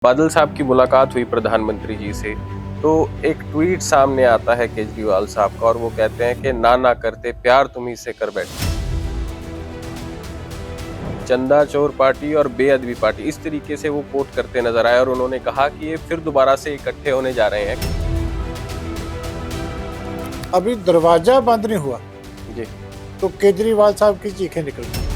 बादल साहब की मुलाकात हुई प्रधानमंत्री जी से, तो एक ट्वीट सामने आता है केजरीवाल साहब का और वो कहते हैं कि ना करते प्यार तुम्ही से कर बैठे। चंदा चोर पार्टी और बेअदबी पार्टी, इस तरीके से वो कोट करते नजर आए और उन्होंने कहा कि ये फिर दोबारा से इकट्ठे होने जा रहे हैं। अभी दरवाजा बंद नहीं हुआ जी, तो केजरीवाल साहब की चीखें निकल गई।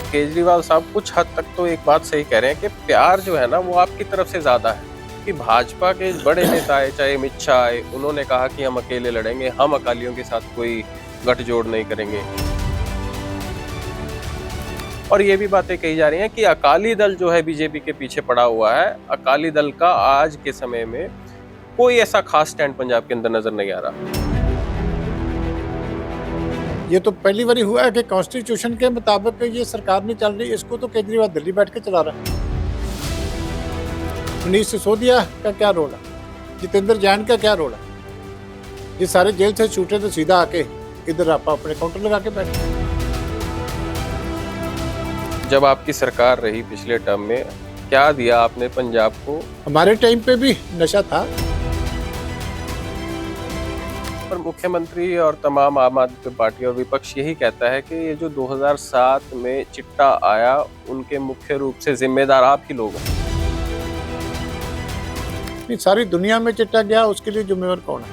केजरीवाल साहब कुछ हद तक तो एक बात सही कह रहे हैं कि प्यार जो है ना वो आपकी तरफ से ज्यादा है। कि भाजपा के बड़े नेता आए, चाहे अमित शाह आए, उन्होंने कहा कि हम अकेले लड़ेंगे, हम अकालियों के साथ कोई गठजोड़ नहीं करेंगे। और ये भी बातें कही जा रही हैं कि अकाली दल जो है बीजेपी के पीछे पड़ा हुआ है। अकाली दल का आज के समय में कोई ऐसा खास स्टैंड पंजाब के अंदर नजर नहीं आ रहा। ये तो पहली बार हुआ है कि कॉन्स्टिट्यूशन के मुताबिक ये सरकार नहीं चल रही, इसको तो केजरीवाल दिल्ली बैठ के चला रहा है। मनीष सिसोदिया का क्या रोल है, जितेंद्र जैन का क्या रोल है? ये सारे जेल से छूटे तो सीधा आके इधर आप अपने काउंटर लगा के बैठे। जब आपकी सरकार रही पिछले टर्म में, क्या दिया आपने पंजाब को? हमारे टाइम पे भी नशा था। पर मुख्यमंत्री और तमाम आम आदमी पार्टी और विपक्ष यही कहता है कि ये जो 2007 में चिट्टा आया, उनके मुख्य रूप से जिम्मेदार आप ही लोग हैं। नहीं, सारी दुनिया में चिट्टा गया, उसके लिए जिम्मेवार कौन है?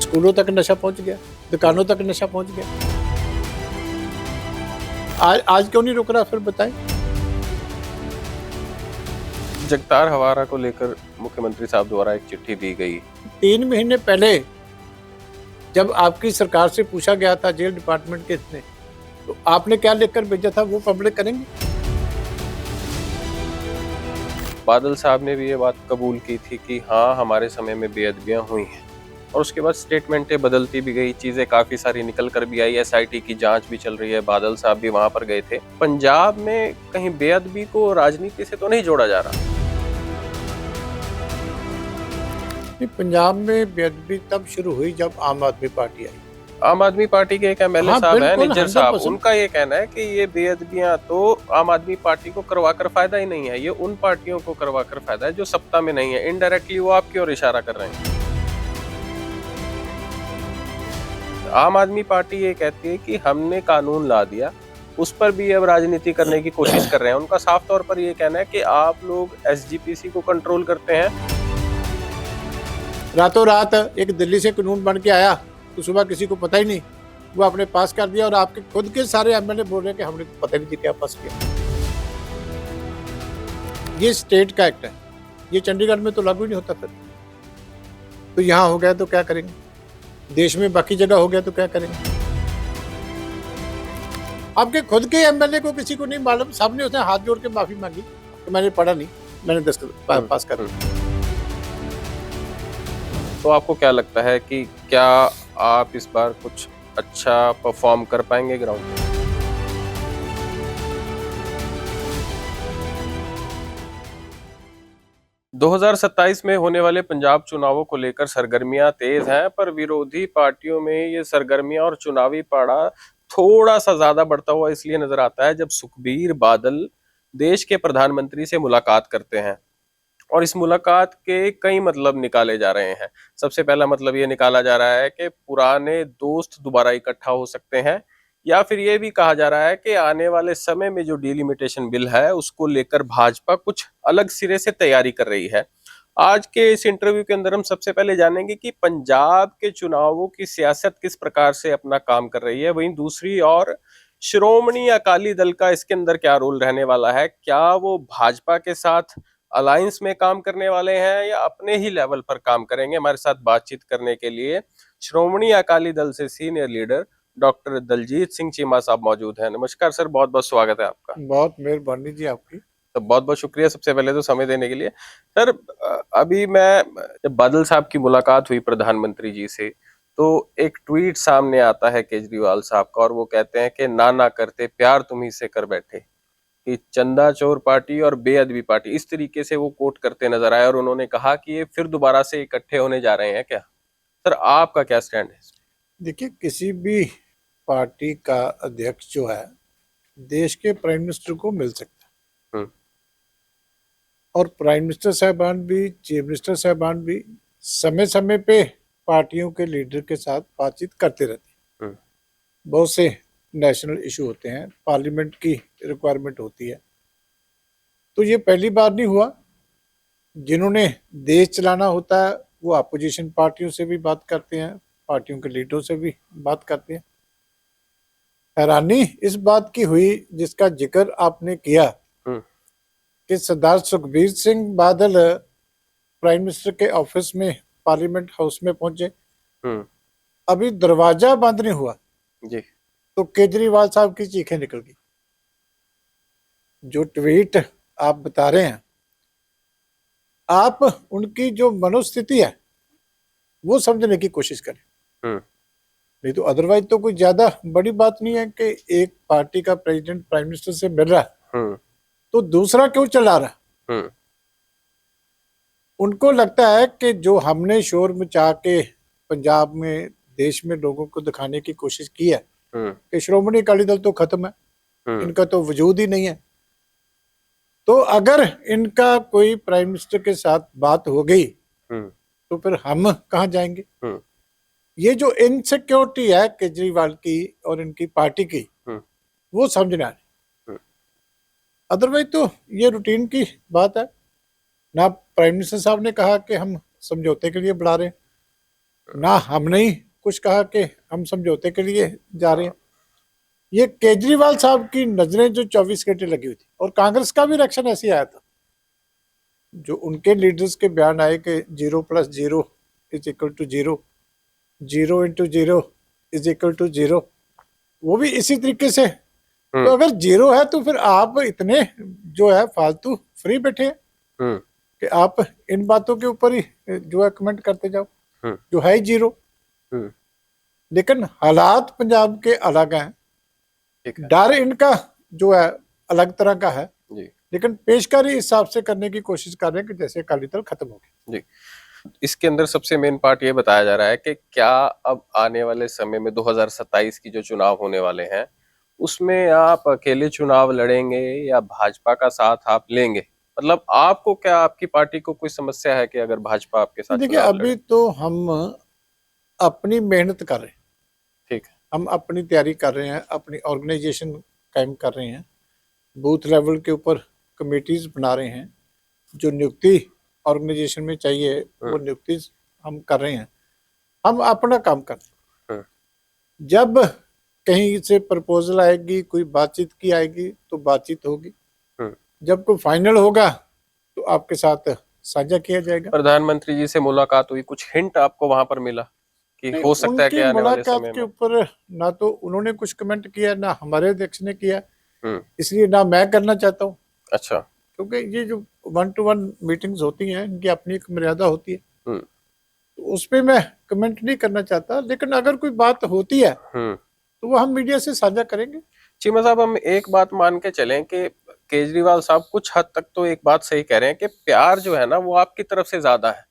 स्कूलों तक नशा पहुंच गया, दुकानों तक नशा पहुंच गया। आज क्यों नहीं रुक रहा, फिर बताएं। जगतार हवारा को लेकर मुख्यमंत्री साहब द्वारा एक चिट्ठी दी गई। 3 महीने पहले जब आपकी सरकार से पूछा गया था जेल डिपार्टमेंट के इसने, तो आपने क्या लिखकर भेजा था, वो पब्लिक करेंगे? बादल साहब ने भी ये बात कबूल की थी कि हाँ, हमारे समय में बेअदबियां हुई हैं, और उसके बाद स्टेटमेंटें बदलती भी गई, चीजें काफी सारी निकल कर भी आई। एसआईटी की जांच भी चल रही है, बादल साहब भी वहां पर गए थे। पंजाब में कहीं बेअदबी को राजनीति से तो नहीं जोड़ा जा रहा? पंजाब में बेअदबी तब शुरू हुई जब आम आदमी पार्टी आई। आम आदमी पार्टी के एक एमएलए साहब हैं, निज्जर साहब, 100%। उनका ये कहना है कि ये बेअदबियां तो आम आदमी पार्टी को करवाकर फायदा ही नहीं है, ये उन पार्टियों को करवाकर फायदा है जो सत्ता में नहीं है। इनडायरेक्टली वो आपकी ओर इशारा कर रहे हैं। आम आदमी पार्टी ये कहती है कि हमने कानून ला दिया, उस पर भी अब राजनीति करने की कोशिश कर रहे हैं। उनका साफ तौर पर ये कहना है कि आप लोग एसजीपीसी को कंट्रोल करते हैं। रातों रात एक दिल्ली से कानून बन के आया तो सुबह किसी को पता ही नहीं, वो आपने पास कर दिया, और आपके खुद के सारे एमएलए बोल रहे हैं कि हमने तो पता नहीं थी क्या पास किया। ये स्टेट का एक्ट है, ये चंडीगढ़ में तो लागू नहीं होता। फिर तो यहाँ हो गया तो क्या करेंगे, देश में बाकी जगह हो गया तो क्या करेंगे? आपके खुद के एमएलए को किसी को नहीं मालूम, सामने उसने हाथ जोड़ के माफी मांगी कि मैंने पढ़ा नहीं, मैंने 10 पास कर। तो आपको क्या लगता है कि क्या आप इस बार कुछ अच्छा परफॉर्म कर पाएंगे ग्राउंड पे? दो 2027 में होने वाले पंजाब चुनावों को लेकर सरगर्मियां तेज हैं, पर विरोधी पार्टियों में ये सरगर्मियां और चुनावी पाड़ा थोड़ा सा ज्यादा बढ़ता हुआ इसलिए नजर आता है जब सुखबीर बादल देश के प्रधानमंत्री से मुलाकात करते हैं। और इस मुलाकात के कई मतलब निकाले जा रहे हैं। सबसे पहला मतलब ये निकाला जा रहा है कि पुराने दोस्त दोबारा इकट्ठा हो सकते हैं, या फिर ये भी कहा जा रहा है कि आने वाले समय में जो डिलिमिटेशन बिल है उसको लेकर भाजपा कुछ अलग सिरे से तैयारी कर रही है। आज के इस इंटरव्यू के अंदर हम सबसे पहले जानेंगे कि पंजाब के चुनावों की सियासत किस प्रकार से अपना काम कर रही है, वहीं दूसरी ओर श्रोमणी अकाली दल का इसके अंदर क्या रोल रहने वाला है। क्या वो भाजपा के साथ अलायंस में काम करने वाले हैं या अपने ही लेवल पर काम करेंगे? हमारे साथ बातचीत करने के लिए श्रोमणी अकाली दल से senior leader doctor Daljit Singh Cheema साहब मौजूद हैं। नमस्कार सर, बहुत बहुत स्वागत है आपका। बहुत मेहरबानी जी आपकी। तो बहुत बहुत शुक्रिया सबसे पहले तो समय देने के लिए। सर, अभी मैं जब बादल साहब की मुलाकात हुई प्रधानमंत्री जी से, तो एक ट्वीट सामने आता है केजरीवाल साहब का और वो कहते हैं कि ना करते प्यार तुम्ही से कर बैठे। कि चंदा चोर पार्टी और बेअदबी पार्टी, इस तरीके से वो कोट करते नजर आए और उन्होंने कहा कि ये फिर दोबारा से इकट्ठे होने जा रहे हैं क्या? सर, आपका क्या स्टैंड है? देखिए, किसी भी पार्टी का अध्यक्ष जो है देश के प्राइम मिनिस्टर को मिल सकता है, हम्म, और प्राइम मिनिस्टर साहबान भी, चीफ मिनिस्टर साहबान भी समय समय पे पार्टियों के लीडर के साथ बातचीत करते रहते हैं। हम्म, बहुत से नेशनल इशू होते हैं, पार्लियामेंट की रिक्वायरमेंट होती है, तो ये पहली बार नहीं हुआ। जिन्होंने देश चलाना होता है वो अपोजिशन पार्टियों से भी बात करते हैं, पार्टियों के लीडरों से भी बात करते हैं। हैरानी इस बात की हुई जिसका जिक्र आपने किया हम्म, कि सरदार सुखबीर सिंह बादल प्राइम मिनिस्टर के ऑफिस में, पार्लियामेंट हाउस में पहुंचे, हम्म, अभी दरवाजा बंद नहीं हुआ जी, तो केजरीवाल साहब की चीखें निकल गई। जो ट्वीट आप बता रहे हैं, आप उनकी जो मनोस्थिति है वो समझने की कोशिश करें। हम्म, नहीं तो अदरवाइज तो कोई ज्यादा बड़ी बात नहीं है कि एक पार्टी का प्रेसिडेंट प्राइम मिनिस्टर से मिल रहा है हम्म, तो दूसरा क्यों चला रहा है। हम्म, उनको लगता है कि जो हमने शोर मचा के पंजाब में, देश में लोगों को दिखाने की कोशिश की है हम्म, कि श्रोमणी अकाली दल तो खत्म है, हम्म, इनका तो वजूद ही नहीं है, तो अगर इनका कोई प्राइम मिनिस्टर के साथ बात हो गई हम्म, तो फिर हम कहाँ जाएंगे। हम्म, ये जो इनसिक्योरिटी है केजरीवाल की और इनकी पार्टी की, हम्म, वो समझना है। हम्म, अदरवाइज तो ये रूटीन की बात है। ना प्राइम मिनिस्टर साहब ने कहा कि हम समझौते के लिए बुला रहे हैं, ना हमने ही कुछ कहा कि हम समझौते के लिए जा रहे हैं। ये केजरीवाल साहब की नजरें जो 24 घंटे लगी हुई थी, और कांग्रेस का भी रिएक्शन ऐसे ही आया था। जो उनके लीडर्स के बयान आए कि 0+0 is equal to 0, 0 × 0 is equal to 0, वो भी इसी तरीके से। तो हम्म, अगर 0 है तो फिर आप इतने जो है फालतू फ्री बैठे हैं हम्म, कि आप इन बातों के ऊपर ही जो है कमेंट करते जाओ, हम्म, जो है ही 0। हम्म, लेकिन हालात पंजाब के अलग हैं, ठीक है, डर इनका जो है अलग तरह का है, जी, लेकिन पेशकारी इस हिसाब से करने की कोशिश कर रहे हैं कि जैसे अकाली दल खत्म हो गया। जी। इसके अंदर सबसे मेन पार्ट ये बताया जा रहा है कि क्या अब आने वाले समय में 2027 की जो चुनाव होने वाले हैं उसमें आप अकेले चुनाव लड़ेंगे या भाजपा का साथ आप लेंगे। मतलब आपको क्या, आपकी पार्टी को कोई समस्या है कि अगर भाजपा आपके साथ देखिए, चुनाव अभी लड़े। तो हम अपनी मेहनत कर रहे हैं, ठीक है। हम अपनी तैयारी कर रहे हैं, अपनी ऑर्गेनाइजेशन कायम कर रहे हैं, बूथ लेवल के ऊपर कमेटीज बना रहे हैं, जो नियुक्ति ऑर्गेनाइजेशन में चाहिए वो नियुक्ति हम कर रहे हैं। हम अपना काम कर रहे हम्म, हैं। जब कहीं से प्रपोजल आएगी, कोई बातचीत की आएगी तो बातचीत होगी, हम्म। जब कोई फाइनल होगा तो आपके साथ साझा किया जाएगा। प्रधानमंत्री जी से मुलाकात हुई, कुछ हिंट आपको वहां पर मिला कि नहीं, हो सकता है कि उनकी आने वाले मुलाकात समय के में। ऊपर ना तो उन्होंने कुछ कमेंट किया, ना हमारे अध्यक्ष ने किया, हम्म, इसलिए ना मैं करना चाहता हूँ। अच्छा। क्योंकि ये जो 1-to-1 मीटिंग्स होती हैं, इनकी अपनी एक मर्यादा होती है, हम्म, तो उस पर मैं कमेंट नहीं करना चाहता। लेकिन अगर कोई बात होती है हम्म। तो वो हम मीडिया से साझा करेंगे। चीमा साहब, हम एक बात मान के चलें कि केजरीवाल साहब कुछ हद तक तो एक बात सही कह रहे हैं कि प्यार जो है ना वो आपकी तरफ से ज्यादा है,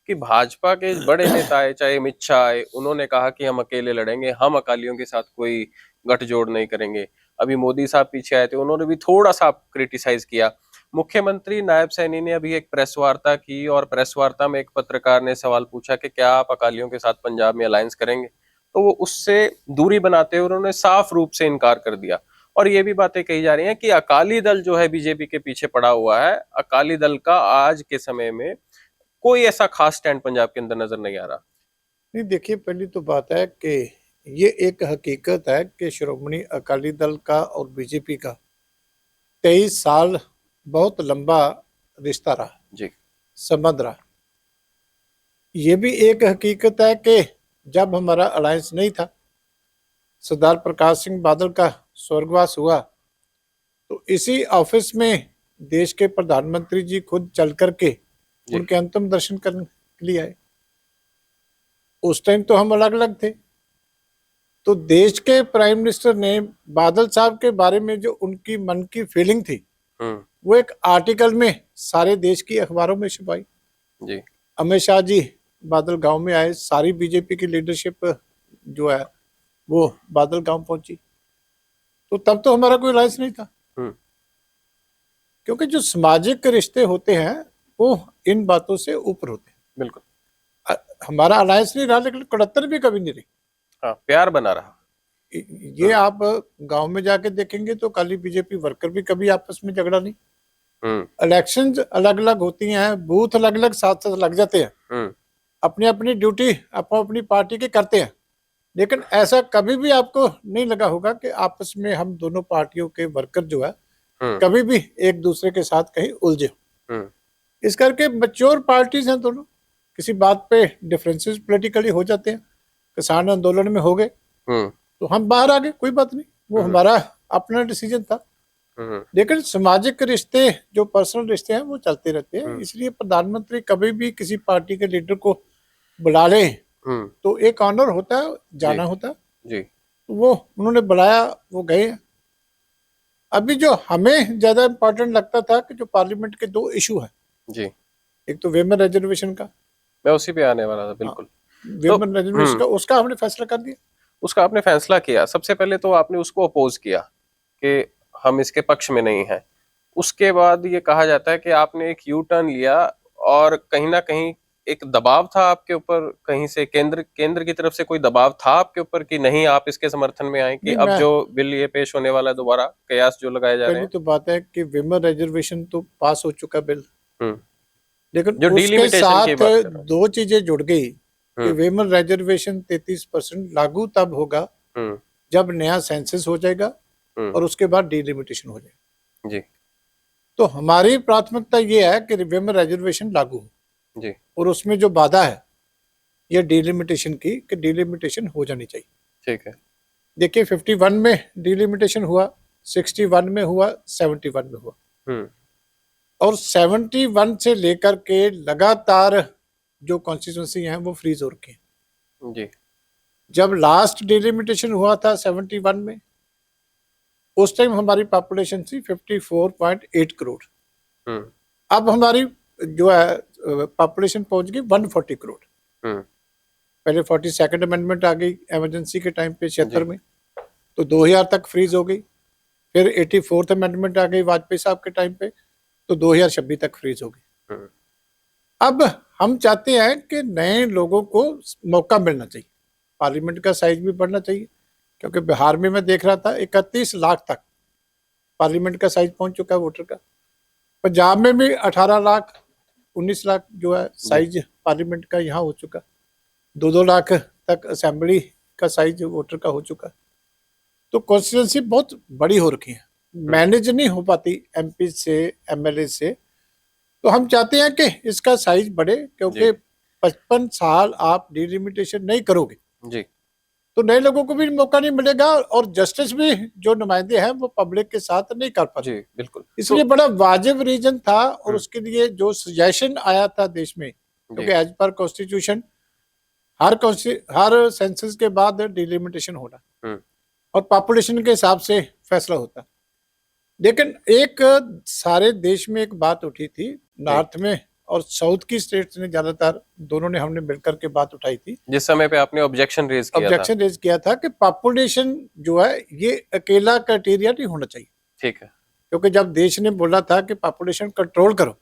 कि भाजपा के बड़े नेता है, चाहे अमित शाह है, उन्होंने कहा कि हम अकेले लड़ेंगे, हम अकालियों के साथ कोई गठजोड़ नहीं करेंगे। अभी मोदी साहब पीछे आए थे, उन्होंने भी थोड़ा सा क्रिटिसाइज किया। मुख्यमंत्री नायब सैनी ने अभी एक प्रेस वार्ता की और प्रेस वार्ता में एक पत्रकार ने सवाल पूछा कि क्या आप अकालियों के साथ पंजाब में अलायंस करेंगे, तो वो उससे दूरी बनाते हुए उन्होंने साफ रूप से इनकार कर दिया। और ये भी बातें कही जा रही हैं कि अकाली दल जो है बीजेपी के पीछे पड़ा हुआ है, अकाली दल का आज के समय में कोई ऐसा खास स्टैंड पंजाब के अंदर नजर नहीं आ रहा। नहीं, देखिए, पहली तो बात है कि ये एक हकीकत है कि श्रोमणी अकाली दल का और बीजेपी का 23 साल बहुत लंबा रिश्ता रहा, जी। संबंध रहा। ये भी एक हकीकत है कि जब हमारा अलायंस नहीं था, सरदार प्रकाश सिंह बादल का स्वर्गवास हुआ, तो इसी ऑफिस में देश के प्रधानमंत्री जी खुद चल करके जी। उनके अंतिम दर्शन करने के लिए आए। उस टाइम तो हम अलग अलग थे, तो देश के प्राइम मिनिस्टर ने बादल साहब के बारे में जो उनकी मन की फीलिंग थी हम्म। वो एक आर्टिकल में सारे देश की अखबारों में छपाई। जी। अमित शाह जी बादल गांव में आए, सारी बीजेपी की लीडरशिप जो है वो बादल गांव पहुंची। तो तब तो हमारा कोई अलायंस नहीं था, हम्म। क्योंकि जो सामाजिक रिश्ते होते हैं वो इन बातों से ऊपर होते हैं। बिल्कुल। हमारा अलायंस नहीं रहा, लेकिन कड़त्तर भी कभी नहीं रही। हाँ, प्यार बना रहा। ये आप गांव में जाके देखेंगे तो काली बीजेपी वर्कर भी कभी आपस में झगड़ा नहीं। इलेक्शन अलग अलग होती हैं, बूथ अलग अलग साथ साथ लग जाते हैं, अपनी अपनी ड्यूटी अपनी अपनी पार्टी के करते हैं, लेकिन ऐसा कभी भी आपको नहीं लगा होगा कि आपस में हम दोनों पार्टियों के वर्कर जो है कभी भी एक दूसरे के साथ कहीं उलझे। इस करके मैच्योर पार्टीज हैं दोनों, किसी बात पे डिफरेंसेस पॉलिटिकली हो जाते हैं, किसान आंदोलन में हो गए तो हम बाहर आ गए, कोई बात नहीं, वो हमारा अपना डिसीजन था। लेकिन सामाजिक रिश्ते जो पर्सनल रिश्ते हैं वो चलते रहते हैं। इसलिए प्रधानमंत्री कभी भी किसी पार्टी के लीडर को बुला ले तो एक ऑनर होता है, जाना होता है जी। तो वो उन्होंने बुलाया, वो गए। अभी जो हमें ज्यादा इम्पोर्टेंट लगता था कि जो पार्लियामेंट के दो इशू हैं जी, एक तो वेमन रिजर्वेशन का, मैं उसी पे आने वाला था। बिल्कुल। वेमन रिजर्वेशन का उसका हमने फैसला कर दिया। उसका आपने फैसला किया। सबसे पहले तो आपने उसको अपोज किया कि हम इसके पक्ष में नहीं हैं। उसके बाद ये कहा जाता है कि आपने एक यू टर्न लिया और कहीं ना कहीं एक दबाव था आपके ऊपर, कहीं से केंद्र की तरफ से कोई दबाव था आपके ऊपर कि नहीं आप इसके समर्थन में आए कि अब जो बिल ये पेश होने वाला है दोबारा कयास जो लगाए जा रहे हैं। पहली तो बात है कि विमेन रिजर्वेशन तो पास हो चुका बिल, लेकिन जो उसके साथ दो चीजें जुड़ गई कि विमेन रिजर्वेशन 33% लागू तब होगा जब नया सेंसस हो जाएगा और उसके बाद डिलिमिटेशन हो जाएगा जी। तो हमारी प्राथमिकता ये है कि विमेन रिजर्वेशन लागू हो जी, और उसमें जो बाधा है ये डिलिमिटेशन की, कि डिलिमिटेशन हो जानी चाहिए। ठीक है। देखिए 51 में डिलिमिटेशन हुआ, 61 में हुआ, 71 में हुआ, और 71 से लेकर के लगातार जो कॉन्स्टिट्यूंसी हैं वो फ्रीज हो रखी हैं जी। जब लास्ट डिलिमिटेशन हुआ था 71 में, उस टाइम हमारी पॉपुलेशन थी 54.8 करोड़। अब हमारी जो है पॉपुलेशन पहुंच गई 140 करोड़। पहले 42nd अमेंडमेंट आ गई इमरजेंसी के टाइम पे 76 में, तो 2000 तक फ्रीज हो गई। फिर 84th अमेंडमेंट आ गई वाजपेयी साहब के टाइम पे, तो 2026 तक फ्रीज हो गई। अब हम चाहते हैं कि नए लोगों को मौका मिलना चाहिए, पार्लियामेंट का साइज भी बढ़ना चाहिए, क्योंकि बिहार में मैं देख रहा था 31 लाख तक पार्लियामेंट का साइज पहुंच चुका है वोटर का। पंजाब में भी 18 लाख 19 लाख जो है साइज पार्लियामेंट का यहाँ हो चुका, 2-2 लाख तक असेंबली का साइज वोटर का हो चुका। तो कॉन्स्टिट्यूंसी बहुत बड़ी हो रखी है, मैनेज नहीं हो पाती एमपी से एमएलए से। तो हम चाहते हैं कि इसका साइज बढ़े, क्योंकि 55 साल आप डिलिमिटेशन नहीं करोगे जी तो नए लोगों को भी मौका नहीं मिलेगा, और जस्टिस भी जो नुमाइंदे हैं वो पब्लिक के साथ नहीं कर पाते। बिल्कुल। इसलिए बड़ा वाजिब रीजन था, और उसके लिए जो सजेशन आया था देश में, क्योंकि एज पर कॉन्स्टिट्यूशन हर सेंसस के बाद डिलिमिटेशन होना और पॉपुलेशन के हिसाब से फैसला होता। लेकिन एक सारे देश में एक बात उठी थी, नॉर्थ में और साउथ की स्टेट्स ने ज्यादातर, दोनों ने हमने मिलकर के बात उठाई थी, जिस समय पे आपने ऑब्जेक्शन रेज किया था कि पॉपुलेशन जो है ये अकेला क्राइटेरिया नहीं होना चाहिए। ठीक है। क्योंकि जब देश ने बोला था कि पॉपुलेशन कंट्रोल करो,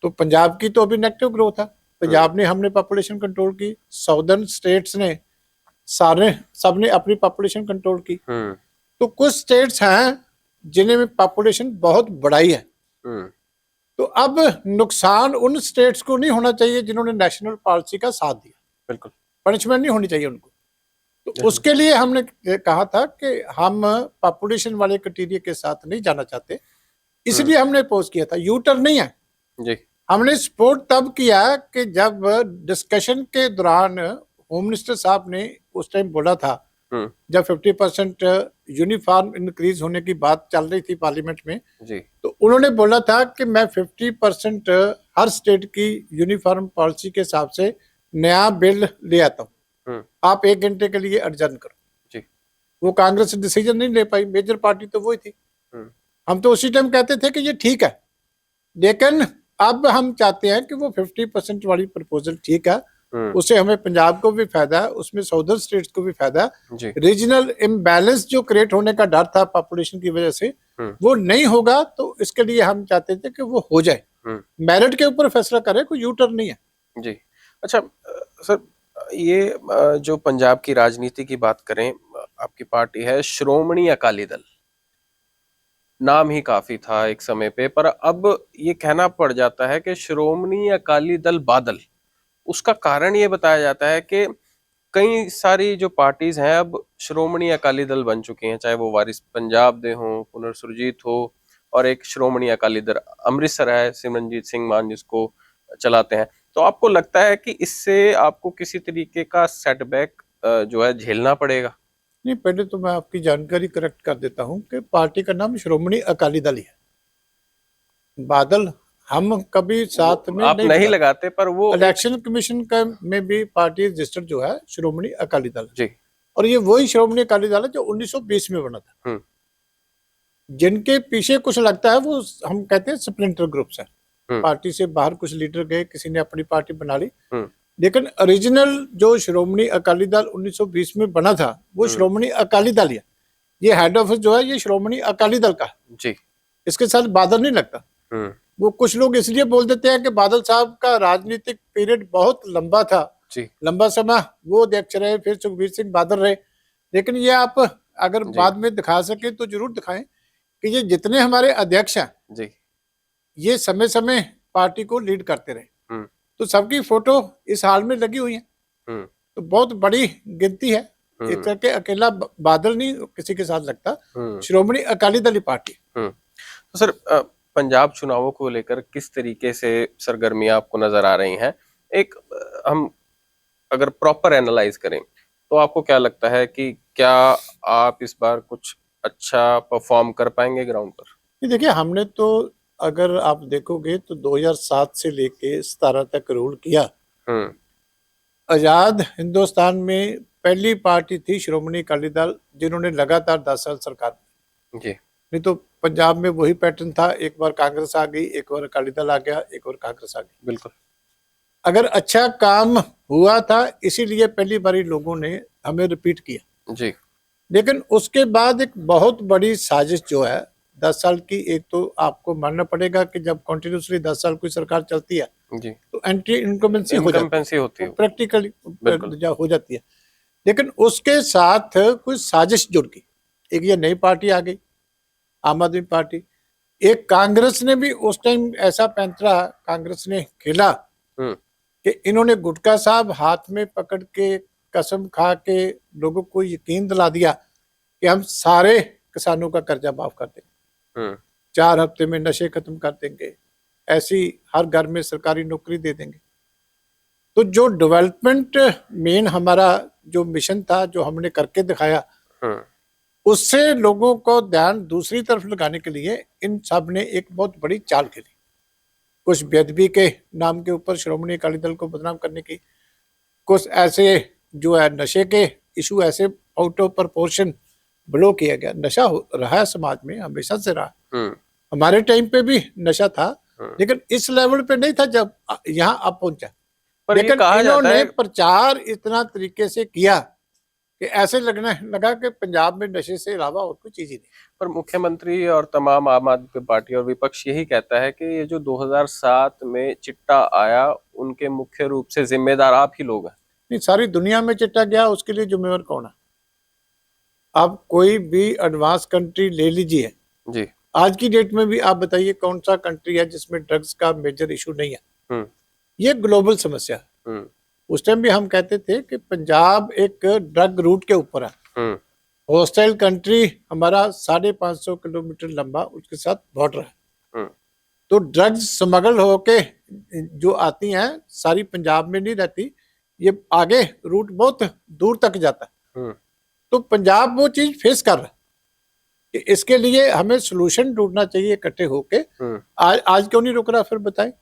तो पंजाब की तो अभी नेगेटिव ग्रोथ है, पंजाब ने हमने पॉपुलेशन कंट्रोल की, साउदर्न स्टेट्स ने सबने अपनी पॉपुलेशन कंट्रोल की। तो कुछ स्टेट्स हैं जिन्हें में पॉपुलेशन बहुत बढ़ाई है। तो अब नुकसान उन स्टेट्स को नहीं होना चाहिए जिन्होंने नेशनल पॉलिसी का साथ दिया। बिल्कुल। पनिशमेंट नहीं होनी चाहिए उनको। तो उसके लिए हमने कहा था कि हम पॉपुलेशन वाले क्राइटेरिया के साथ नहीं जाना चाहते, इसलिए हमने अपोज किया था। यू टर्न नहीं है जी। हमने सपोर्ट तब किया कि जब डिस्कशन के दौरान होम मिनिस्टर साहब ने उस टाइम बोला था, जब 50% यूनिफॉर्म इंक्रीज होने की बात चल रही थी पार्लियामेंट में जी, तो उन्होंने बोला था कि मैं 50% हर स्टेट की यूनिफॉर्म पॉलिसी के हिसाब से नया बिल ले आता हूँ, आप 1 घंटे के लिए एडजर्न करो जी। वो कांग्रेस डिसीजन नहीं ले पाई, मेजर पार्टी तो वही थी। हम तो उसी टाइम कहते थे कि ये ठीक है, लेकिन अब हम चाहते हैं कि वो 50% वाली प्रपोजल ठीक है, उससे हमें पंजाब को भी फायदा है, उसमें साउदर्न स्टेट्स को भी फायदा है। रीजनल इम्बैलेंस जो क्रिएट होने का डर था पॉपुलेशन की वजह से, वो नहीं होगा तो इसके लिए हम चाहते थे कि वो हो जाए, मेरिट के ऊपर फैसला करे, कोई यू टर्न नहीं है जी। अच्छा सर, ये जो पंजाब की राजनीति की बात करें, आपकी पार्टी है श्रोमणी अकाली दल, नाम ही काफी था एक समय पे, पर अब ये कहना पड़ जाता है कि श्रोमणी अकाली दल बादल। उसका कारण ये बताया जाता है कि कई सारी जो पार्टीज हैं अब श्रोमणी अकाली दल बन चुकी हैं, चाहे वो वारिस पंजाब दे हो, पुनर्सुरजीत हो, और एक श्रोमणी अकाली दल अमृतसर है, सिमरनजीत सिंह मान जिसको चलाते हैं। तो आपको लगता है कि इससे आपको किसी तरीके का सेटबैक जो है झेलना पड़ेगा? नहीं, पहले तो मैं आपकी जानकारी करेक्ट कर देता हूं कि पार्टी का नाम श्रोमणी अकाली दल ही है। बादल हम कभी साथ में आप नहीं लगाते, पर वो इलेक्शन कमीशन का में भी पार्टी रजिस्टर्ड जो है श्रोमणी अकाली दल जी, और ये वही श्रोमणी अकाली दल है जो 1920 में बना था। जिनके पीछे कुछ लगता है वो हम कहते हैं स्प्लिंटर ग्रुप्स है। पार्टी से बाहर कुछ लीडर गए, किसी ने अपनी पार्टी बना ली, लेकिन ओरिजिनल जो श्रोमणी अकाली दल 1920 में बना था वो श्रोमणी अकाली दल है। ये हेड ऑफिस जो है ये श्रोमणी अकाली दल का है जी, इसके साथ बादल नहीं लगता। वो कुछ लोग इसलिए बोल देते हैं कि बादल साहब का राजनीतिक पीरियड बहुत लंबा था जी, लंबा समय वो अध्यक्ष रहे, फिर सुखबीर सिंह बादल रहे, लेकिन ये आप अगर बाद में दिखा सके तो जरूर दिखाएं कि ये जितने हमारे अध्यक्ष हैं जी, ये समय समय पार्टी को लीड करते रहे, तो सबकी फोटो इस हाल में लगी हुई है, तो बहुत बड़ी गिनती है। एक करके अकेला बादल नहीं किसी के साथ लगता, श्रोमणी अकाली दल पार्टी। तो सर, पंजाब चुनावों को लेकर किस तरीके से सरगर्मियां आपको नजर आ रही हैं? एक हम अगर प्रॉपर एनालाइज करें तो आपको क्या लगता है कि क्या आप इस बार कुछ अच्छा परफॉर्म कर पाएंगे ग्राउंड पर? देखिए, हमने तो अगर आप देखोगे तो 2007 से लेके 17 तक रूल किया। आजाद हिंदुस्तान में पहली पार्टी थी श्रोमणी अकाली दल जिन्होंने लगातार 10 साल सरकार जी, नहीं तो पंजाब में वही पैटर्न था, एक बार कांग्रेस आ गई, एक बार अकाली दल आ गया, एक बार कांग्रेस आ गई। बिल्कुल, अगर अच्छा काम हुआ था इसीलिए पहली बारी लोगों ने हमें रिपीट किया जी, लेकिन उसके बाद एक बहुत बड़ी साजिश जो है 10 साल की, एक तो आपको मानना पड़ेगा कि जब कंटिन्यूसली 10 साल कोई सरकार चलती है जी, तो एंटी इनकम्बेंसी होती है, प्रैक्टिकली हो जाती है, लेकिन उसके साथ कुछ साजिश जुड़ गई। एक ये नई पार्टी आ गई, आम आदमी पार्टी। एक कांग्रेस ने भी उस टाइम ऐसा पैंतरा कांग्रेस ने खेला कि इन्होंने गुटका साहब हाथ में पकड़ के कसम खा के लोगों को यकीन दिला दिया कि हम सारे किसानों का कर्जा माफ कर देंगे, 4 हफ्ते में नशे खत्म कर देंगे, ऐसी हर घर में सरकारी नौकरी दे देंगे। तो जो डेवलपमेंट मेन हमारा जो मिशन था जो हमने करके दिखाया, उससे लोगों को ध्यान दूसरी तरफ लगाने के लिए इन सब ने एक बहुत बड़ी चाल खेली। कुछ बेदबी के नाम के ऊपर श्रोमणी अकाली दल को बदनाम करने की, कुछ ऐसे जो है नशे के इशू ऐसे आउट ऑफ प्रपोर्शन ब्लो किया गया। नशा रहा है समाज में, हमेशा से रहा, हमारे टाइम पे भी नशा था, लेकिन इस लेवल पे नहीं था जब यहाँ आप पहुंचा। लेकिन इन्होंने प्रचार इतना तरीके से किया कि ऐसे लगने लगा कि पंजाब में नशे से अलावा और कोई चीज ही नहीं। पर मुख्यमंत्री और तमाम आम आदमी पार्टी और विपक्ष यही कहता है कि ये जो 2007 में चिट्टा आया उनके मुख्य रूप से जिम्मेदार आप ही लोग हैं। नहीं, सारी दुनिया में चिट्टा गया, उसके लिए जिम्मेवार कौन है? आप कोई भी एडवांस कंट्री ले लीजिए जी, आज की डेट में भी आप बताइए कौन सा कंट्री है जिसमें ड्रग्स का मेजर इशू नहीं है? ये ग्लोबल समस्या है। उस टाइम भी हम कहते थे कि पंजाब एक ड्रग रूट के ऊपर है, होस्टाइल कंट्री हमारा 550 किलोमीटर लंबा उसके साथ बॉर्डर है, तो ड्रग्स स्मगल होके जो आती हैं सारी पंजाब में नहीं रहती, ये आगे रूट बहुत दूर तक जाता है। तो पंजाब वो चीज फेस कर रहा है कि इसके लिए हमें सोल्यूशन ढूंढना चाहिए इकट्ठे होके। आज क्यों नहीं रुक रहा फिर बताएं?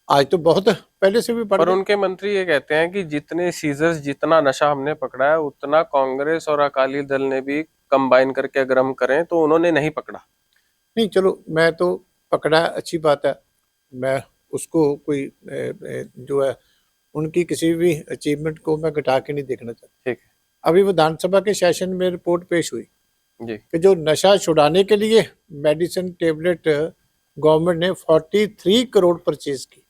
आज तो बहुत पहले से भी बढ़ पर उनके मंत्री ये कहते हैं कि जितने सीजर्स जितना नशा हमने पकड़ा है उतना कांग्रेस और अकाली दल ने भी कंबाइन करके अगर हम करें तो उन्होंने नहीं पकड़ा। नहीं, चलो मैं तो पकड़ा, अच्छी बात है, मैं उसको कोई जो है उनकी किसी भी अचीवमेंट को मैं घटा के नहीं देखना चाहता। ठीक है, अभी विधानसभा के सेशन में रिपोर्ट पेश हुई जी। कि जो नशा छुड़ाने के लिए मेडिसिन टेबलेट गवर्नमेंट ने 43 करोड़ परचेज की,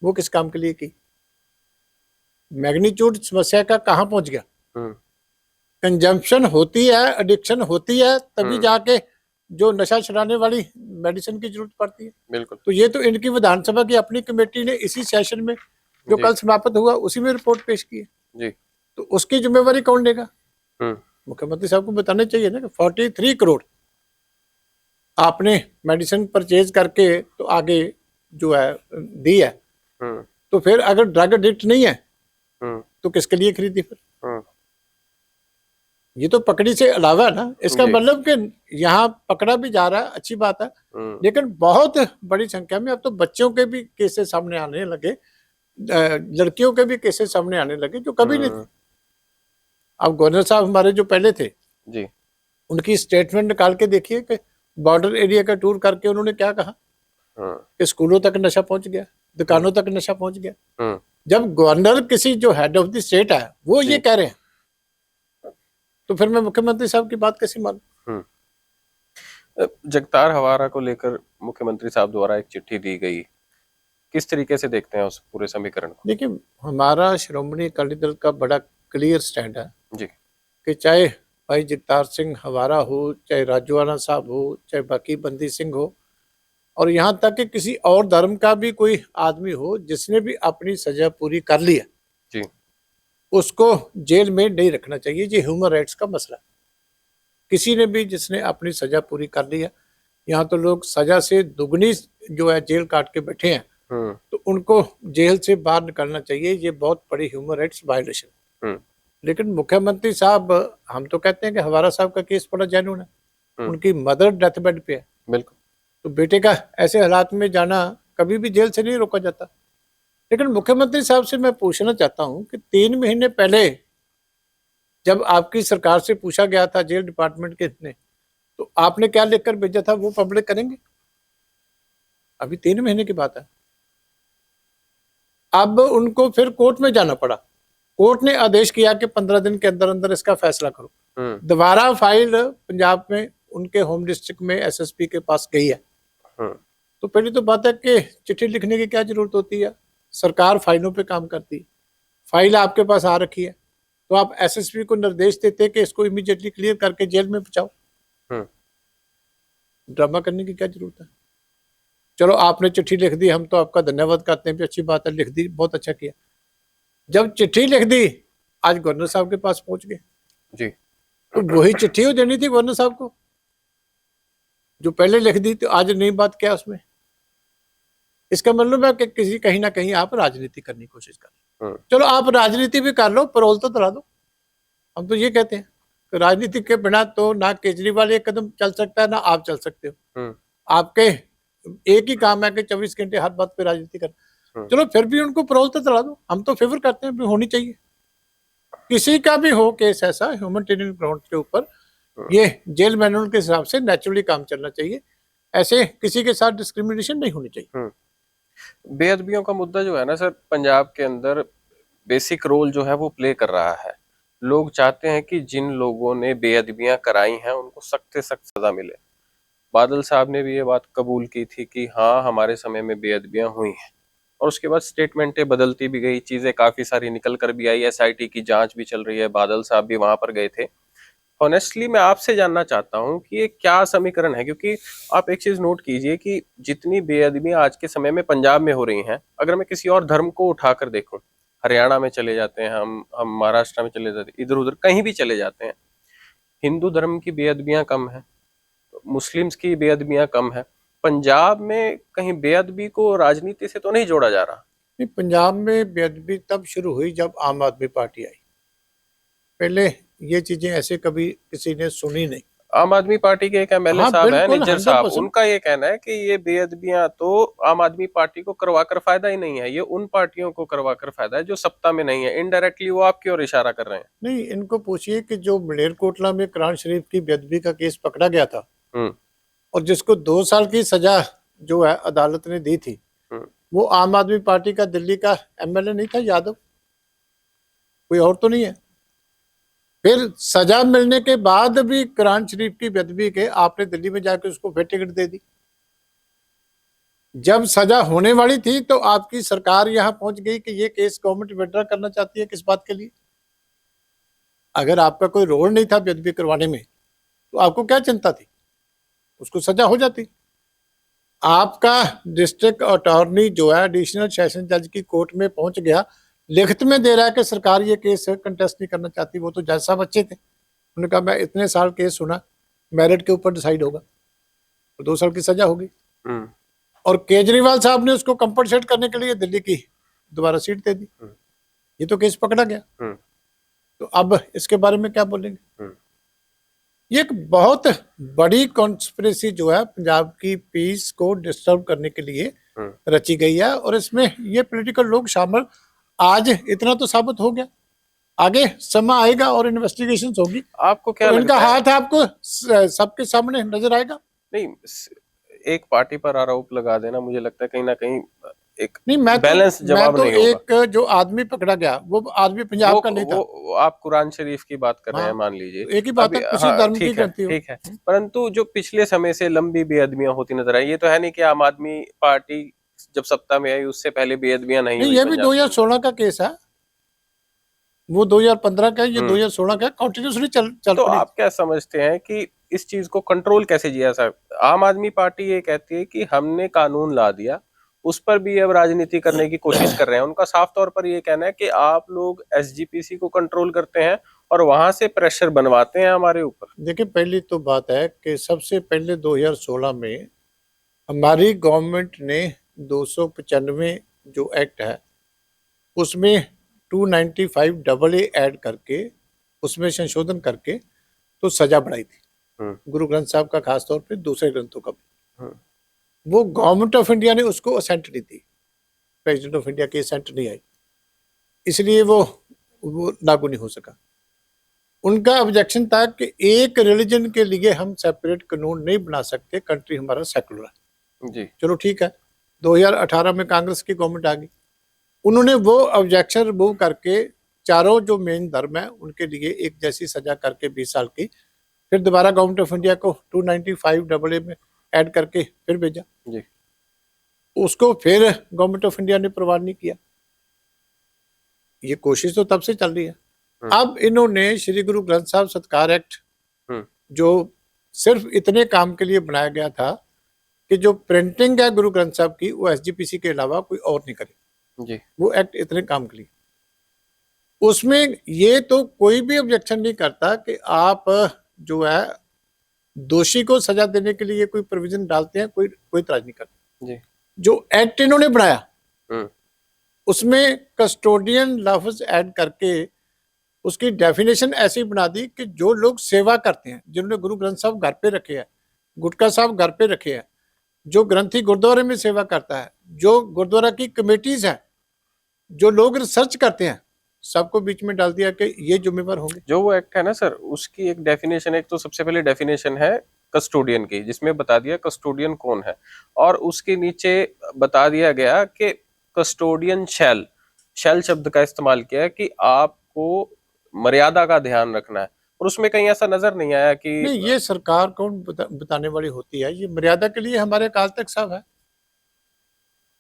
वो किस काम के लिए की? मैग्नीट्यूड समस्या का कहाँ पहुंच गया? हम्म। कंजम्पशन होती है, एडिक्शन होती है, तभी हम्म। जाके जो नशा छुड़ाने वाली मेडिसिन की जरूरत पड़ती है। बिल्कुल। तो ये तो इनकी विधानसभा की अपनी कमेटी ने इसी सेशन में जो जी। कल समाप्त हुआ उसी में रिपोर्ट पेश की है। जी। तो उसकी जिम्मेवारी कौन लेगा? हम्म। मुख्यमंत्री साहब को बताना चाहिए ना कि 43 करोड़ आपने मेडिसिन परचेज करके तो आगे जो है दी है, हम्म। तो फिर अगर ड्रग एडिक्ट नहीं है हम्म। तो किसके लिए खरीदी फिर? हम्म। ये तो पकड़ी से अलावा है ना। इसका जी। मतलब कि यहाँ पकड़ा भी जा रहा है, अच्छी बात है, हम्म। लेकिन बहुत बड़ी संख्या में अब तो बच्चों के भी केसेस सामने आने लगे, लड़कियों के भी केसेस सामने आने लगे जो कभी नहीं थे। अब गवर्नर साहब हमारे जो पहले थे, जी। उनकी स्टेटमेंट निकाल के देखिए कि बॉर्डर एरिया का टूर करके उन्होंने क्या कहा हम्म। कि स्कूलों तक नशा पहुंच गया, दुकानों तक नशा पहुंच गया। हम्म। जब गवर्नर किसी जो हेड ऑफ द स्टेट है वो ये जी। कह रहे हैं, तो फिर मैं मुख्यमंत्री साहब की बात कैसे मानूं? जगतार हवारा को लेकर मुख्यमंत्री साहब द्वारा एक चिट्ठी दी गई, किस तरीके से देखते हैं उस पूरे समीकरण को? देखिए, हमारा श्रोमणी अकाली दल का बड़ा क्लियर स्टैंड है जी। कि चाहे भाई जगतार सिंह हवारा हो, चाहे राजूआना साहब हो, चाहे बाकी बंदी सिंह हो, और यहाँ तक कि किसी और धर्म का भी कोई आदमी हो जिसने भी अपनी सजा पूरी कर ली है, जी। उसको जेल में नहीं रखना चाहिए। ये ह्यूमन राइट्स का मसला है। किसी ने भी जिसने अपनी सजा पूरी कर ली है, यहाँ तो लोग सजा से दुगनी जो है जेल काट के बैठे हैं, हम्म। तो उनको जेल से बाहर निकलना चाहिए। ये बहुत बड़ी ह्यूमन राइट्स वायलेशन। हम्म। लेकिन मुख्यमंत्री साहब, हम तो कहते हैं कि हवारा साहब का केस बड़ा जेन्युइन है, हम्म। उनकी मदर डेथ बेड पे है, बिल्कुल। तो बेटे का ऐसे हालात में जाना कभी भी जेल से नहीं रोका जाता। लेकिन मुख्यमंत्री साहब से मैं पूछना चाहता हूं कि 3 महीने पहले जब आपकी सरकार से पूछा गया था जेल डिपार्टमेंट के ने, तो आपने क्या लिखकर भेजा था वो पब्लिक करेंगे? अभी 3 महीने की बात है। अब उनको फिर कोर्ट में जाना पड़ा। कोर्ट ने आदेश किया कि 15 दिन के अंदर अंदर इसका फैसला करो। दोबारा फाइल पंजाब में उनके होम डिस्ट्रिक्ट में एसएसपी के पास गई है। तो पहली तो बात है कि चिट्ठी लिखने की क्या जरूरत होती है? सरकार फाइलों पे काम करती है, फाइल आपके पास आ रखी है, तो आप एसएसपी को निर्देश देते कि इसको इमीडिएटली क्लियर करके जेल में पहुंचाओ। ड्रामा करने की क्या जरूरत है? चलो आपने चिट्ठी लिख दी, हम तो आपका धन्यवाद करते हैं, भी अच्छी बात है, लिख दी, बहुत अच्छा किया। जब चिट्ठी लिख दी, आज गवर्नर साहब के पास पहुंच गए जी। तो वही चिट्ठी हो देनी थी गवर्नर साहब को जो पहले लिख दी, तो आज नई बात क्या उसमें? इसका मतलब है कि किसी कहीं ना कहीं आप राजनीति करने की कोशिश कर रहे हो। चलो आप राजनीति भी कर लो, पैरोल तो दिला दो। हम तो ये कहते हैं कि राजनीति के बिना तो ना केजरीवाल एक कदम चल सकता है, ना आप चल सकते हो। आपके एक ही काम है कि 24 घंटे हर बात पे राजनीति कर। चलो फिर भी उनको पैरोल तो दिला दो, हम तो फेवर करते हैं, भी होनी चाहिए। किसी का भी हो केस ऐसा ह्यूमैनिटेरियन ग्राउंड के ऊपर, ये जेल मैनुअल के हिसाब से नेचुरली काम चलना चाहिए। ऐसे किसी के साथ डिस्क्रिमिनेशन नहीं होनी चाहिए। बेअदबियों का मुद्दा जो है ना सर, पंजाब के अंदर बेसिक रोल जो है वो प्ले कर रहा है। लोग चाहते हैं कि जिन लोगों ने बेअदबियां कराई हैं उनको सख्त से सख्त सजा मिले। बादल साहब ने भी ये बात कबूल की थी कि हाँ हमारे समय में बेअदबियां हुई हैं, और उसके बाद स्टेटमेंटें बदलती भी गई, चीजें काफी सारी निकल कर भी आई, एसआईटी की जांच भी चल रही है, बादल साहब भी वहां पर गए थे। ऑनेस्टली मैं आपसे जानना चाहता हूं कि ये क्या समीकरण है, क्योंकि आप एक चीज नोट कीजिए कि जितनी बेअदबियां आज के समय में पंजाब में हो रही हैं, अगर मैं किसी और धर्म को उठाकर देखूं, हरियाणा में चले जाते हैं, हम महाराष्ट्र में चले जाते हैं, इधर उधर कहीं भी चले जाते हैं, हिंदू धर्म की बेअदबियां कम है, मुस्लिम्स की बेअदबियां कम है। पंजाब में कहीं बेअदबी को राजनीति से तो नहीं जोड़ा जा रहा? नहीं, पंजाब में बेअदबी तब शुरू हुई जब आम आदमी पार्टी आई। पहले ये चीजें ऐसे कभी किसी ने सुनी नहीं। आम आदमी पार्टी के एक एमएलए हाँ, साहब हैं, बिल्कुल, निज्जर साहब, 100%। उनका ये कहना है कि ये बेअदबियां तो आम आदमी पार्टी को करवाकर फायदा ही नहीं है, ये उन पार्टियों को करवाकर फायदा है जो सत्ता में नहीं है। इनडायरेक्टली वो आपकी ओर इशारा कर रहे हैं। नहीं, इनको पूछिए कि जो मलेरकोटला में कुरान शरीफ की बेअदबी का केस पकड़ा गया था और जिसको 2 साल की सजा जो है अदालत ने दी थी, वो आम आदमी पार्टी का दिल्ली का एमएलए नहीं था यादव, कोई और तो नहीं है। फिर सजा मिलने के बाद भी कुरान शरीफ की बेअदबी के आपने दिल्ली में जाकर उसको फिर टिकट दे दी। जब सजा होने वाली थी तो आपकी सरकार यहां पहुंच गई कि ये केस गवर्नमेंट विड्रॉ करना चाहती है। किस बात के लिए? अगर आपका कोई रोल नहीं था बेअदबी करवाने में तो आपको क्या चिंता थी? उसको सजा हो जाती। आपका डिस्ट्रिक्ट अटॉर्नी जो है एडिशनल सेशन जज की कोर्ट में पहुंच गया, लिखित में दे रहा है कि सरकार ये केस कंटेस्ट नहीं करना चाहती। वो तो जज साहब अच्छे थे, उन्होंने कहा मैं इतने साल केस सुना, मेरिट के ऊपर डिसाइड होगा, तो 2 साल की सजा होगी। और केजरीवाल साहब ने उसको कंपनसेट करने के लिए दिल्ली की दोबारा सीट दे दी। ये तो केस पकड़ा गया। तो अब इसके बारे में क्या बोलेंगे? ये एक बहुत बड़ी कॉन्स्पिरेसी जो है पंजाब की पीस को डिस्टर्ब करने के लिए रची गई है, और इसमें ये पॉलिटिकल लोग शामिल। आज इतना तो साबित हो गया, आगे समय आएगा और इन्वेस्टिगेशन होगी। आपको क्या तो लगता इनका है? हाथ आपको सबके सामने नजर आएगा। नहीं, एक पार्टी पर आरोप लगा देना मुझे लगता है कहीं ना कहीं एक नहीं, बैलेंस जवाब नहीं होगा। एक जो आदमी पकड़ा गया वो आदमी पंजाब का नहीं था। वो आप कुरान शरीफ की बात कर रहे हैं, मान लीजिए। एक ही बात है, किसी धर्म की करती हो। ठीक है, परंतु जो पिछले समय से लंबी बेअदबियां होती नजर आई, ये तो है नहीं कि आम आदमी पार्टी जब सत्ता में आई उससे पहले बेअदबियां नहीं हुई। ये भी 2016 का केस है, वो 2015 का, ये 2016 का कंटिन्यूसली चल तो आप क्या समझते हैं कि इस चीज को कंट्रोल कैसे किया साहब? आम आदमी पार्टी ये कहती है कि हमने कानून ला दिया, उस पर भी अब राजनीति करने की कोशिश कर रहे हैं। उनका साफ तौर पर ये कहना है कि आप लोग एसजीपीसी को कंट्रोल करते हैं और वहां से प्रेशर बनवाते हैं हमारे ऊपर। देखिए, पहली तो बात है कि सबसे पहले 2016 में हमारी गवर्नमेंट ने 295 जो एक्ट है उसमें 295 AA ऐड करके, उसमें संशोधन करके तो सजा बढ़ाई थी। गुरु ग्रंथ साहब का खास तौर पे, दूसरे ग्रंथों का भी। वो गवर्नमेंट ऑफ इंडिया ने उसको असेंट नहीं दी, प्रेसिडेंट ऑफ इंडिया की असेंट नहीं आई, इसलिए वो लागू नहीं हो सका। उनका ऑब्जेक्शन था कि एक रिलीजन के लिए हम सेपरेट कानून नहीं बना सकते, कंट्री हमारा सेकुलर है जी। चलो ठीक है, 2018 में कांग्रेस की गवर्नमेंट आ गई, उन्होंने वो ऑब्जेक्शन रिमूव करके चारों जो मेन धर्म है उनके लिए एक जैसी सजा करके 20 साल की, फिर दोबारा गवर्नमेंट ऑफ इंडिया को 295 AA में ऐड करके फिर भेजा जी। उसको फिर गवर्नमेंट ऑफ इंडिया ने परवाह नहीं किया। ये कोशिश तो तब से चल रही है। अब इन्होंने श्री गुरु ग्रंथ साहब सत्कार एक्ट, जो सिर्फ इतने काम के लिए बनाया गया था कि जो प्रिंटिंग है गुरु ग्रंथ साहब की वो एसजीपीसी के अलावा कोई और नहीं करे जी। वो एक्ट इतने काम के लिए, उसमें ये तो कोई भी ऑब्जेक्शन नहीं करता कि आप जो है दोषी को सजा देने के लिए कोई प्रोविजन डालते हैं, कोई इतराज नहीं करता जी। जो एक्ट इन्होंने बनाया उसमें कस्टोडियन लफ्ज ऐड करके उसकी डेफिनेशन ऐसी बना दी कि जो लोग सेवा करते हैं, जिन्होंने गुरु ग्रंथ साहब घर पे रखे हैं, गुटका साहब घर पे रखे हैं, जो ग्रंथी गुरुद्वारे में सेवा करता है, जो गुरुद्वारा की कमेटीज है, जो लोग रिसर्च करते हैं, सबको बीच में डाल दिया कि ये जिम्मेवार होंगे। जो वो एक्ट है ना सर, उसकी एक डेफिनेशन, एक तो सबसे पहले डेफिनेशन है कस्टोडियन की, जिसमें बता दिया कस्टोडियन कौन है, और उसके नीचे बता दिया गया कि कस्टोडियन शैल शब्द का इस्तेमाल किया है कि आपको मर्यादा का ध्यान रखना है। और उसमें कहीं ऐसा नजर नहीं आया कि नहीं, ये सरकार कौन बताने वाली होती है? ये मर्यादा के लिए हमारे अकाल तख्त साहब है।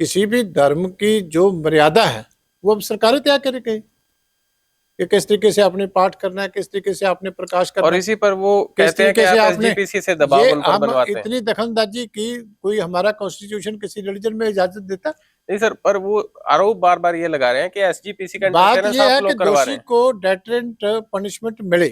किसी भी धर्म की जो मर्यादा है वो अब सरकारें तय करेगी कि किस तरीके से आपने पाठ करना है, किस तरीके से आपने प्रकाश करना है। और इसी पर वो कहते हैं कि आप एसजीपीसी से दबाव उन पर बनवाते हैं। इतनी दखलंदाजी की कोई हमारा कॉन्स्टिट्यूशन किसी रिलीजन में इजाजत देता? नहीं सर, पर वो आरोप बार बार ये लगा रहे हैं कि एसजीपीसी का बात ये है कि दोषी को डेटरेंट पनिशमेंट मिले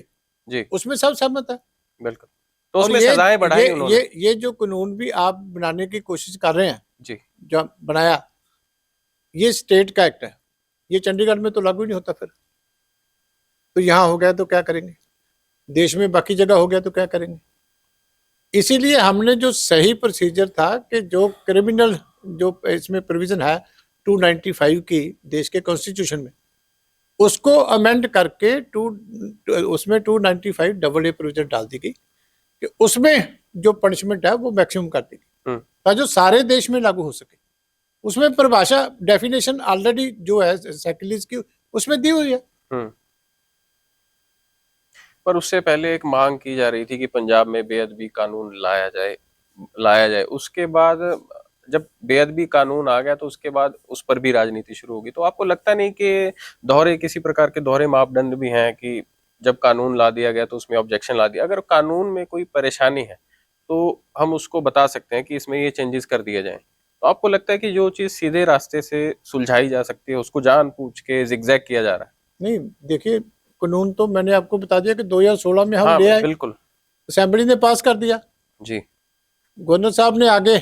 जी, उसमें सब सहमत है। बिल्कुल, तो उसमें सजाएं बढ़ाई उन्होंने। ये जो कानून भी आप बनाने की कोशिश कर रहे हैं जी, जो बनाया, ये स्टेट का एक्ट है, ये चंडीगढ़ में तो लागू नहीं होता। फिर तो यहाँ हो गया तो क्या करेंगे, देश में बाकी जगह हो गया तो क्या करेंगे? इसीलिए हमने जो सही प्रोसीजर था कि जो क्रिमिनल जो इसमें प्रोविजन है 295 की देश के कॉन्स्टिट्यूशन में, उसको अमेंड करके उसमें 295 AA प्रोविजन डाल दी गई कि उसमें जो पनिशमेंट है वो मैक्सिमम कर दी गई ताकि जो सारे देश में लागू हो सके। उसमें परिभाषा डेफिनेशन ऑलरेडी जो है सेक्युलरिज्म की उसमें दी हुई है। पर उससे पहले एक मांग की जा रही थी कि पंजाब में बेअदबी कानून लाया जाए। उसके बाद जब बेअदबी कानून आ गया तो उसके बाद उस पर भी राजनीति शुरू होगी। तो आपको लगता नहीं कि किसी प्रकार के दोहरे मापदंड भी हैं कि जब कानून ला दिया गया तो उसमें ऑब्जेक्शन ला दिया, अगर कानून में कोई परेशानी है तो हम उसको बता सकते हैं कि इसमें ये चेंजेस कर दिए जाएं। तो आपको लगता है कि जो चीज सीधे रास्ते से सुलझाई जा सकती है उसको जानबूझ के जिगजैग किया जा रहा है? नहीं, देखिए, कानून तो मैंने आपको बता दिया कि 2016 में हम हाँ ले आए, बिल्कुल। असेंबली ने पास कर दिया, जी गवर्नर साहब ने आगे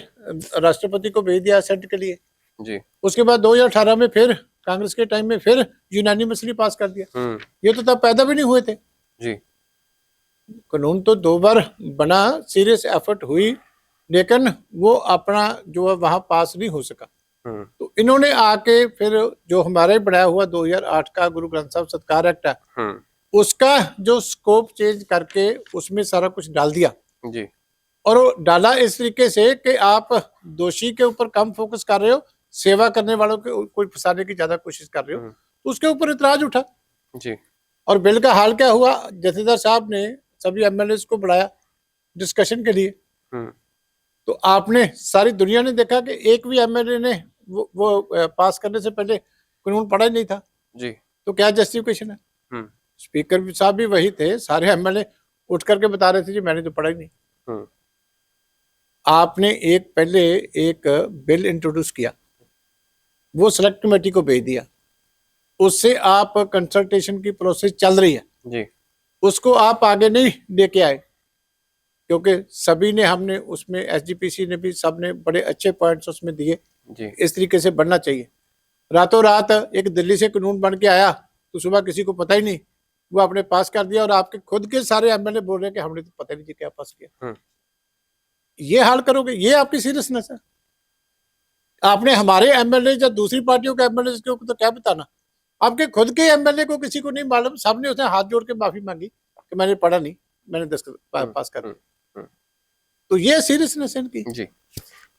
राष्ट्रपति को भेज दिया असेंट के लिए। जी। उसके बाद 2018 में फिर कांग्रेस के टाइम में फिर यूनानिमसली पास कर दिया। ये तो तब पैदा भी नहीं हुए थे। जी कानून तो 2 बार बना, सीरियस एफर्ट हुई, लेकिन वो अपना जो है वहां पास नहीं हो सका। तो इन्होंने आके फिर जो हमारे बनाया हुआ 2008 का गुरु ग्रंथ साहब सत्कार एक्ट है, उसका जो स्कोप चेंज करके उसमें सारा कुछ डाल दिया जी। और वो डाला इस तरीके से कि आप दोषी के ऊपर कम फोकस कर रहे हो, सेवा करने वालों को कोई फंसाने की ज्यादा कोशिश कर रहे हो, तो उसके ऊपर इतराज उठा। जी। और बिल का हाल क्या हुआ, जथेदार साहब ने सभी एमएलए को बुलाया डिस्कशन के लिए। तो आपने सारी दुनिया ने देखा कि एक भी एमएलए ने वो पास करने से पहले कानून पढ़ा ही नहीं था। जी। तो क्या जस्टिफिकेशन है? स्पीकर साहब भी वही थे, सारे एमएलए उठ करके बता रहे थे जी मैंने तो पढ़ा ही नहीं। आपने पहले एक बिल इंट्रोड्यूस किया, वो सेलेक्ट कमेटी को भेज दिया, उससे आप कंसल्टेशन की प्रोसेस चल रही है जी। उसको आप आगे नहीं लेके आए, क्योंकि सभी ने हमने उसमें एसजीपीसी ने भी सबने बड़े अच्छे पॉइंट्स उसमें दिए जी। इस तरीके से बनना चाहिए। रातों रात एक दिल्ली से कानून बन के आया तो सुबह किसी को पता ही नहीं, वो आपने पास कर दिया और आपके खुद के सारे एमएलए बोल रहे हैं कि हमने तो पता नहीं क्या पास किया। ये हाल करोगे, ये आपकी सीरियसनेस है? आपने हमारे एमएलए या दूसरी पार्टियों के एमएलए को तो क्या बताना, आपके खुद के एमएलए को किसी को नहीं मालूम, सबने उसने हाथ जोड़ के माफी मांगी कि मैंने पढ़ा नहीं, मैंने 10 पास कर दिया। तो ये सीरियसनेस है इनकी। जी।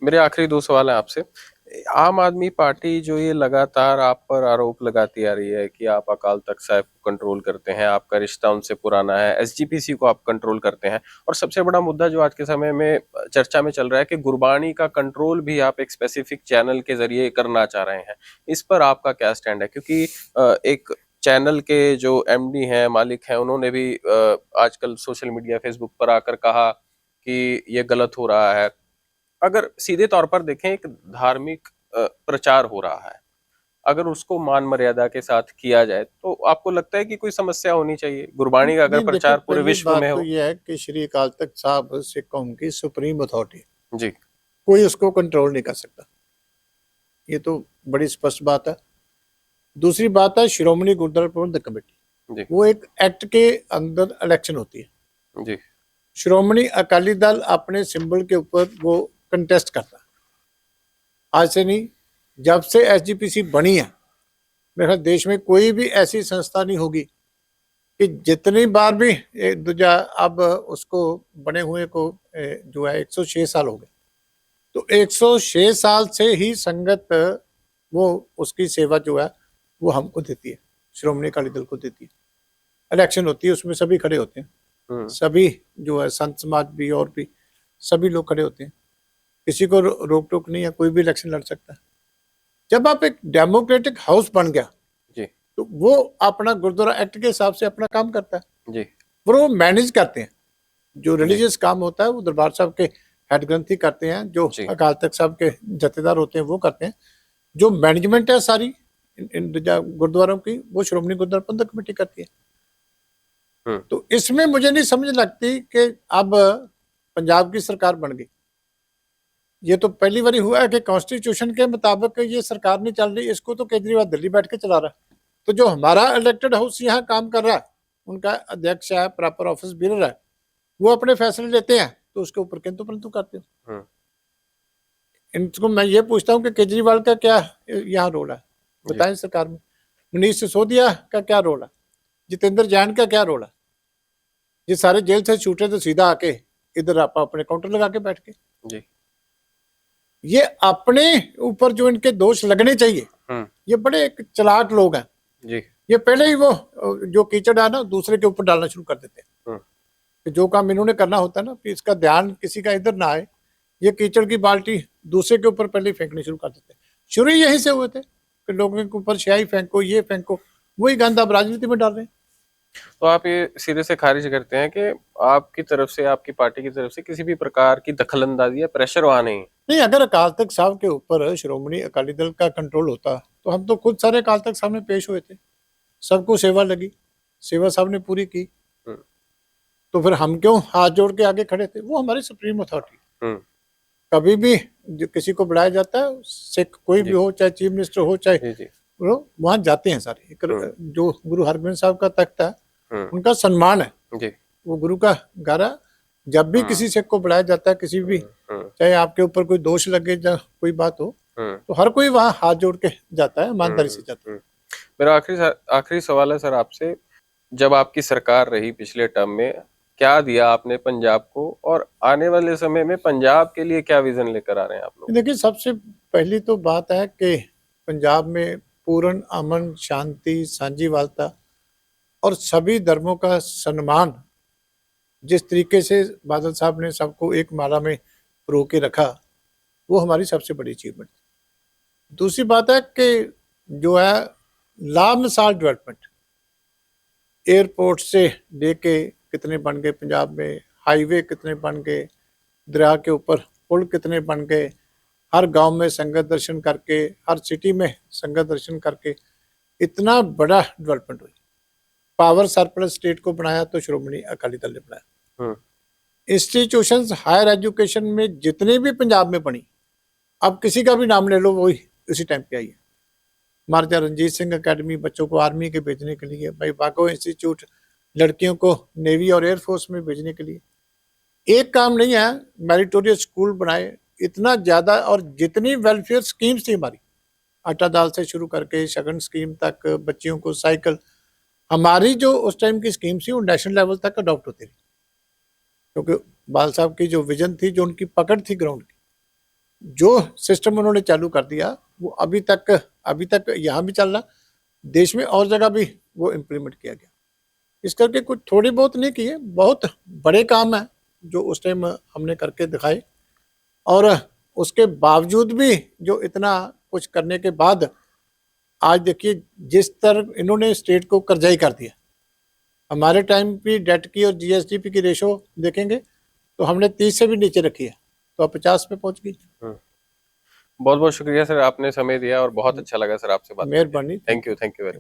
मेरे आखिरी 2 सवाल हैं आपसे। आम आदमी पार्टी जो ये लगातार आप पर आरोप लगाती आ रही है कि आप अकाल तख्त साहिब को कंट्रोल करते हैं, आपका रिश्ता उनसे पुराना है, एसजीपीसी को आप कंट्रोल करते हैं, और सबसे बड़ा मुद्दा जो आज के समय में चर्चा में चल रहा है कि गुरबाणी का कंट्रोल भी आप एक स्पेसिफिक चैनल के जरिए करना चाह रहे हैं, इस पर आपका क्या स्टैंड है? क्योंकि एक चैनल के जो एमडी हैं, मालिक हैं, उन्होंने भी आजकल सोशल मीडिया फेसबुक पर आकर कहा कि ये गलत हो रहा है। अगर सीधे तौर पर देखें, एक धार्मिक प्रचार हो रहा है, अगर उसको मान मर्यादा के साथ किया जाए तो आपको लगता है कि कोई समस्या होनी चाहिए? गुरबाणी का अगर प्रचार पूरे विश्व में हो? तो ये है कि श्री अकाल तख्त साहब सिख कौम की सुप्रीम अथॉरिटी, जी। कोई उसको कंट्रोल नहीं कर सकता, ये तो बड़ी स्पष्ट बात है। दूसरी बात है श्रोमणी गुरुद्वारा प्रबंधक कमेटी, वो एक एक्ट के अंदर इलेक्शन होती है जी। श्रोमणी अकाली दल अपने सिंबल के ऊपर वो कंटेस्ट करता है, आज से नहीं, जब से एसजीपीसी बनी है मेरे देश में कोई भी ऐसी संस्था नहीं होगी कि जितनी बार भी दूजा, अब उसको बने हुए को जो है 106 साल हो गए, तो 106 साल से ही संगत वो उसकी सेवा जो है वो हमको देती है, श्रोमणी अकाली दल को देती है। इलेक्शन होती है, उसमें सभी खड़े होते हैं, सभी जो है संत समाज भी और भी सभी लोग खड़े होते हैं, किसी को रोक टोक नहीं है, कोई भी इलेक्शन लड़ सकता है। जब आप एक डेमोक्रेटिक हाउस बन गया जी, तो वो अपना गुरुद्वारा एक्ट के हिसाब से अपना काम करता है जी। वो मैनेज करते हैं, जो रिलीजियस काम होता है वो दरबार साहब के हेड ग्रंथी करते हैं, जो अकाल तख्त साहब के जथेदार होते हैं वो करते हैं, जो मैनेजमेंट है सारी इन गुरुद्वारों की वो श्रोमणी गुरुद्वारा प्रबंधक कमेटी करती है। तो इसमें मुझे नहीं समझ लगती कि अब पंजाब की सरकार बन गई, ये तो पहली बार हुआ है कि कॉन्स्टिट्यूशन के मुताबिक ये सरकार नहीं चल रही, इसको तो केजरीवाल दिल्ली बैठ के चला रहा है। तो जो हमारा इलेक्टेड हाउस यहाँ काम कर रहा है, उनका अध्यक्ष है, प्रॉपर ऑफिस बीरर है, वो अपने फैसले लेते हैं तो उसके ऊपर किंतु परंतु करते हो। इनको मैं ये पूछता हूँ कि केजरीवाल का क्या यहाँ रोल है, बताएं सरकार में। मनीष सिसोदिया का क्या रोल है, जितेंद्र जैन का क्या रोल है? ये सारे जेल से छूटे तो सीधा आके इधर आप अपने काउंटर लगा के बैठ के जी। ये अपने ऊपर जो इनके दोष लगने चाहिए, ये बड़े चलाक लोग हैं जी। ये पहले ही वो जो कीचड़ है ना दूसरे के ऊपर डालना शुरू कर देते हैं कि जो काम इन्होंने करना होता है ना कि इसका ध्यान किसी का इधर ना आए, ये कीचड़ की बाल्टी दूसरे के ऊपर पहले ही फेंकनी शुरू कर देते हैं। शुरू ही यहीं से हुए थे कि लोगों के ऊपर स्याही फेंको, ये फेंको, वही गंद आप राजनीति में डाल रहे हैं। तो आप ये सिरे से खारिज करते हैं कि आपकी तरफ से, आपकी पार्टी की तरफ से किसी भी प्रकार की दखलंदाजी या प्रेशर वहां नहीं? नहीं, अगर अकाल तख्त साहब के ऊपर श्रोमणी अकाली दल का कंट्रोल होता तो हम तो खुद सारे अकाल तख्त सामने पेश हुए थे, सबको सेवा लगी, सेवा साहब ने पूरी की, तो फिर हम क्यों हाथ जोड़ के आगे खड़े थे? वो हमारी सुप्रीम अथॉरिटी। कभी भी जो किसी को बुलाया जाता है, सिख कोई भी हो, चाहे चीफ मिनिस्टर हो, चाहे वो वहां जाते हैं सारे। जो गुरु हरगोबिंद साहब का तख्त है उनका सम्मान है, वो गुरु का गारा। जब भी किसी सिख को बुलाया जाता है, किसी भी, चाहे आपके ऊपर कोई दोष लगे या कोई बात हो, तो हर कोई वहां हाथ जोड़ के जाता है, ईमानदारी से जाता है। मेरा आखिरी सवाल है सर आपसे, जब आपकी सरकार रही पिछले टर्म में, क्या दिया आपने पंजाब को, और आने वाले समय में पंजाब के लिए क्या विजन लेकर आ रहे हैं आप लोग? देखिए, सबसे पहली तो बात है कि पंजाब में पूर्ण अमन, शांति, साझीवालता और सभी धर्मों का सम्मान, जिस तरीके से बादल साहब ने सबको एक माला में पिरो के रखा, वो हमारी सबसे बड़ी अचीवमेंट। दूसरी बात है कि जो है लामिसाल डेवलपमेंट, एयरपोर्ट से लेके कितने बन गए पंजाब में, हाईवे कितने बन गए, दरिया के ऊपर पुल कितने बन गए, हर गांव में संगत दर्शन करके, हर सिटी में संगत दर्शन करके इतना बड़ा डेवलपमेंट हुई। पावर सरप्लस स्टेट को बनाया तो श्रोमणी अकाली दल ने बनाया। इंस्टीट्यूशंस हायर एजुकेशन में जितनी भी पंजाब में बनी, अब किसी का भी नाम ले लो, वही उसी टाइम पे आई है। महाराजा रंजीत सिंह एकेडमी बच्चों को आर्मी के भेजने के लिए, भाई बागो इंस्टीट्यूट लड़कियों को नेवी और एयरफोर्स में भेजने के लिए। एक काम नहीं है, मेरिटोरियस स्कूल बनाए इतना ज्यादा, और जितनी वेलफेयर स्कीम्स थी हमारी, आटा दाल से शुरू करके शगन स्कीम तक, बच्चियों को साइकिल, हमारी जो उस टाइम की स्कीम थी वो नेशनल लेवल तक अडॉप्ट होती थी, क्योंकि बाल साहब की जो विजन थी, जो उनकी पकड़ थी ग्राउंड की, जो सिस्टम उन्होंने चालू कर दिया वो अभी तक यहाँ भी चल रहा, देश में और जगह भी वो इम्प्लीमेंट किया गया। इस करके कुछ थोड़ी बहुत नहीं किए, बहुत बड़े काम है जो उस टाइम हमने करके दिखाए, और उसके बावजूद भी जो इतना कुछ करने के बाद आज देखिए जिस तरह इन्होंने स्टेट को कर्जाई कर दिया। हमारे टाइम की डेट की और जीएसडीपी की रेशो देखेंगे तो हमने 30 से भी नीचे रखी है, तो अब 50 पे पहुंच गई। बहुत बहुत शुक्रिया सर, आपने समय दिया और बहुत अच्छा लगा सर आपसे बात। मेहरबानी। Thank you very much.